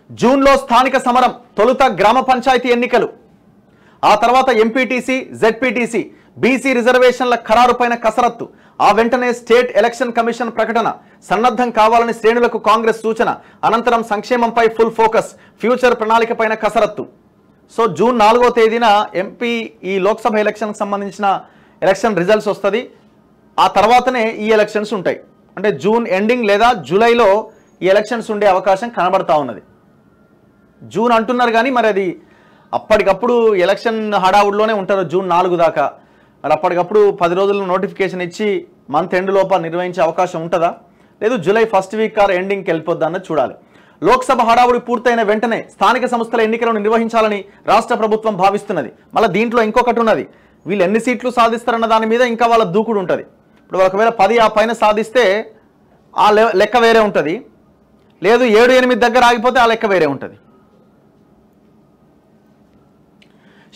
జూన్లో స్థానిక సమరం, తొలుత గ్రామ పంచాయతీ ఎన్నికలు, ఆ తర్వాత ఎంపీటీసీ, జెడ్పీటీసీ, బీసీ రిజర్వేషన్ల ఖరారుపైన కసరత్తు, ఆ వెంటనే స్టేట్ ఎలక్షన్ కమిషన్ ప్రకటన, సన్నద్ధం కావాలని శ్రేణులకు కాంగ్రెస్ సూచన, అనంతరం సంక్షేమంపై ఫుల్ ఫోకస్, ఫ్యూచర్ ప్రణాళికపైన కసరత్తు. సో జూన్ 4వ తేదీన ఎంపీ ఈ లోక్సభ ఎలక్షన్కి సంబంధించిన ఎలక్షన్ రిజల్ట్స్ వస్తుంది. ఆ తర్వాతనే ఈ ఎలక్షన్స్ ఉంటాయి. అంటే జూన్ ఎండింగ్ లేదా జూలైలో ఈ ఎలక్షన్స్ ఉండే అవకాశం కనబడతా ఉన్నది. జూన్ అంటున్నారు కానీ మరి అది అప్పటికప్పుడు ఎలక్షన్ హడావుడిలోనే ఉంటారు జూన్ 4 దాకా. మరి అప్పటికప్పుడు 10 రోజులు నోటిఫికేషన్ ఇచ్చి మంత్ ఎండ్ లోపల నిర్వహించే అవకాశం ఉంటుందా, లేదు జూలై ఫస్ట్ వీక్ ఆర్ ఎండింగ్కి వెళ్ళిపోద్దా అన్నది చూడాలి. లోక్సభ హడావుడి పూర్తయిన వెంటనే స్థానిక సంస్థల ఎన్నికలను నిర్వహించాలని రాష్ట్ర ప్రభుత్వం భావిస్తున్నది. మళ్ళీ దీంట్లో ఇంకొకటి ఉన్నది, వీళ్ళు ఎన్ని సీట్లు సాధిస్తారన్న దాని మీద ఇంకా వాళ్ళ దూకుడు ఉంటుంది. ఇప్పుడు ఒకవేళ 10 ఆ పైన సాధిస్తే ఆ లెక్క వేరే ఉంటుంది, లేదు 7-8 దగ్గర ఆగిపోతే ఆ లెక్క వేరే ఉంటుంది.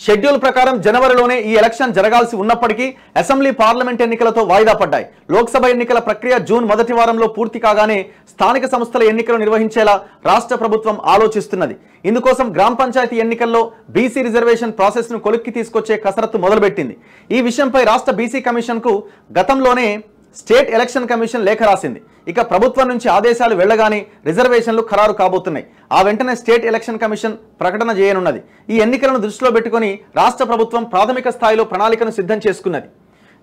షెడ్యూల్ ప్రకారం జనవరిలోనే ఈ ఎలక్షన్ జరగాల్సి ఉన్నప్పటికీ అసెంబ్లీ పార్లమెంట్ ఎన్నికలతో వాయిదా పడ్డాయి. లోక్సభ ఎన్నికల ప్రక్రియ జూన్ మొదటి వారంలో పూర్తి కాగానే స్థానిక సంస్థల ఎన్నికలు నిర్వహించేలా రాష్ట్ర ప్రభుత్వం ఆలోచిస్తున్నది. ఇందుకోసం గ్రామ పంచాయతీ ఎన్నికల్లో బీసీ రిజర్వేషన్ ప్రాసెస్ను కొలిక్కి తీసుకొచ్చే కసరత్తు మొదలుపెట్టింది. ఈ విషయంపై రాష్ట్ర బీసీ కమిషన్కు గతంలోనే స్టేట్ ఎలక్షన్ కమిషన్ లేఖ రాసింది. ఇక ప్రభుత్వం నుంచి ఆదేశాలు వెళ్లగానే రిజర్వేషన్లు ఖరారు కాబోతున్నాయి. ఆ వెంటనే స్టేట్ ఎలక్షన్ కమిషన్ ప్రకటన చేయనున్నది. ఈ ఎన్నికలను దృష్టిలో పెట్టుకుని రాష్ట్ర ప్రభుత్వం ప్రాథమిక స్థాయిలో ప్రణాళికను సిద్ధం చేసుకున్నది.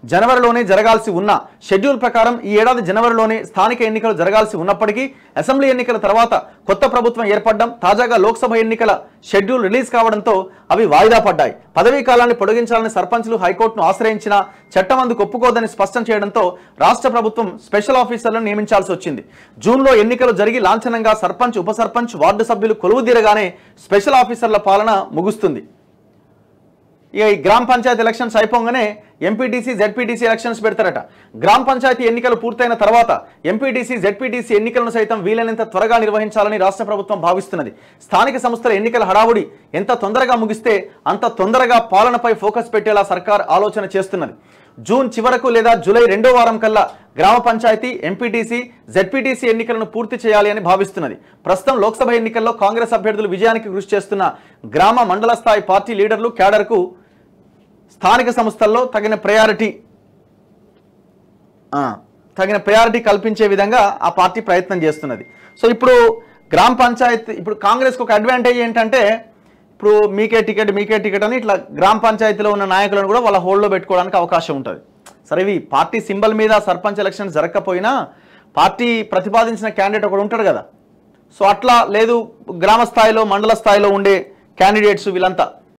జనవరిలోనే జరగాల్సి ఉన్న షెడ్యూల్ ప్రకారం ఈ ఏడాది జనవరిలోనే స్థానిక ఎన్నికలు జరగాల్సి ఉన్నప్పటికీ అసెంబ్లీ ఎన్నికల తర్వాత కొత్త ప్రభుత్వం ఏర్పడడం, తాజాగా లోక్సభ ఎన్నికల షెడ్యూల్ రిలీజ్ కావడంతో అవి వాయిదా పడ్డాయి. పదవీ కాలాన్ని పొడిగించాలని సర్పంచ్లు హైకోర్టును ఆశ్రయించినా చట్టం అందుకు ఒప్పుకోదని స్పష్టం చేయడంతో రాష్ట్ర ప్రభుత్వం స్పెషల్ ఆఫీసర్లను నియమించాల్సి వచ్చింది. జూన్లో ఎన్నికలు జరిగి లాంఛనంగా సర్పంచ్, ఉప సర్పంచ్, వార్డు సభ్యులు కొలువుదీరగానే స్పెషల్ ఆఫీసర్ల పాలన ముగుస్తుంది. ఈ గ్రామ పంచాయతీ ఎలక్షన్స్ అయిపోగానే ఎంపీటీసీ, జెడ్పీటీసీ ఎలక్షన్స్ పెడతారట. గ్రామ పంచాయతీ ఎన్నికలు పూర్తయిన తర్వాత ఎంపీటీసీ, జెడ్పీటీసీ ఎన్నికలను సైతం వీలైనంత త్వరగా నిర్వహించాలని రాష్ట్ర ప్రభుత్వం భావిస్తున్నది. స్థానిక సంస్థల ఎన్నికల హడావుడి ఎంత తొందరగా ముగిస్తే అంత తొందరగా పాలనపై ఫోకస్ పెట్టేలా సర్కార్ ఆలోచన చేస్తున్నది. జూన్ చివరకు లేదా జూలై 2వ వారం కల్లా గ్రామ పంచాయతీ, ఎంపీటీసీ, జెడ్పీటీసీ ఎన్నికలను పూర్తి చేయాలి అని భావిస్తున్నది. ప్రస్తుతం లోక్సభ ఎన్నికల్లో కాంగ్రెస్ అభ్యర్థులు విజయానికి కృషి చేస్తున్న గ్రామ, మండల స్థాయి పార్టీ లీడర్లు, క్యాడర్కు స్థానిక సంస్థల్లో తగిన ప్రయారిటీ కల్పించే విధంగా ఆ పార్టీ ప్రయత్నం చేస్తున్నది. సో ఇప్పుడు గ్రామ పంచాయతీ, ఇప్పుడు కాంగ్రెస్కి ఒక అడ్వాంటేజ్ ఏంటంటే ఇప్పుడు మీకే టికెట్ అని ఇట్లా గ్రామ పంచాయతీలో ఉన్న నాయకులను కూడా వాళ్ళ హోల్డ్లో పెట్టుకోవడానికి అవకాశం ఉంటుంది. సరే, ఇవి పార్టీ సింబల్ మీద సర్పంచ్ ఎలక్షన్స్ జరగకపోయినా పార్టీ ప్రతిపాదించిన క్యాండిడేట్ ఒకడు ఉంటాడు కదా. సో అట్లా లేదు, గ్రామ స్థాయిలో, మండల స్థాయిలో ఉండే క్యాండిడేట్స్ వీళ్ళంతా